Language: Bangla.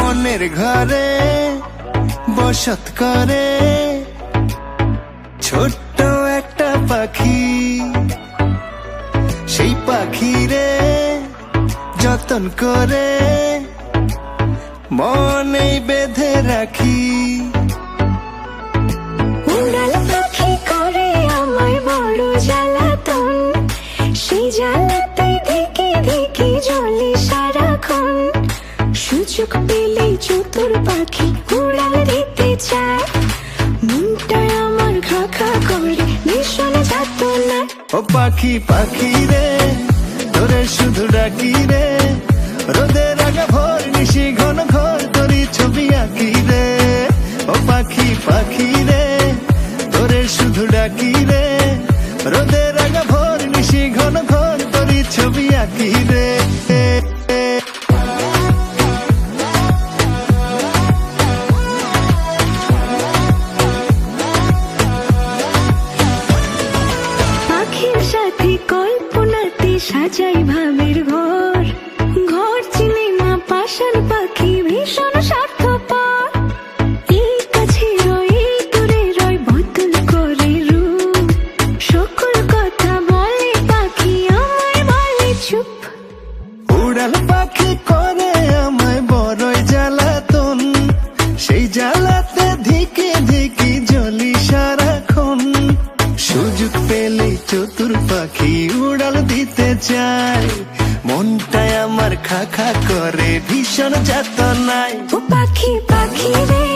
মনের ঘরে বসত করে ছোট্ট একটা পাখি। সেই পাখিরে যতন করে মনেই বেঁধে রাখি। উড়াল পাখি করে আমায় বড় জ্বালাতন, সেই জ্বালাতে দেখে দেখে জ্বলে সারাক্ষণ। সুযোগ পেলেই চতুর পাখি উড়াল দিতে চায়, মনটা আমার খা খা করে ভীষণ যাতনা। ও পাখি পাখি রে তোরে শুধু ডাকি রে, রোদের আগা ভোর নিশি ঘন ঘর তোরই ছবি আঁকি রে। ও পাখি পাখি রে তোরে শুধু ডাকি রে, রোদের আগা ভোর নিশি ঘন ঘর তোরই ছবি আঁকি রে। পাখির সাথে কল্পনাতে সাজাই ভাবের ঘর, ঘর চিনে না পাশার পাখি ভীষণ স্বার্থপর। এই কাছে রয় এই দূরে রয় বদল করে রূপ, সকল কথা বলে পাখি আমায় বলে চুপ। উড়াল পাখি করে আমায় বড়ই জ্বালাতন, সেই জ্বালাতে ধিকে ধিকি জ্বলি সারাক্ষণ। সুযোগ পেলে চতুর পাখি উড়াল দিতে চায়, মনটাই আমার খা খা করে ভীষণ যাতনায়। ও পাখি পাখি রে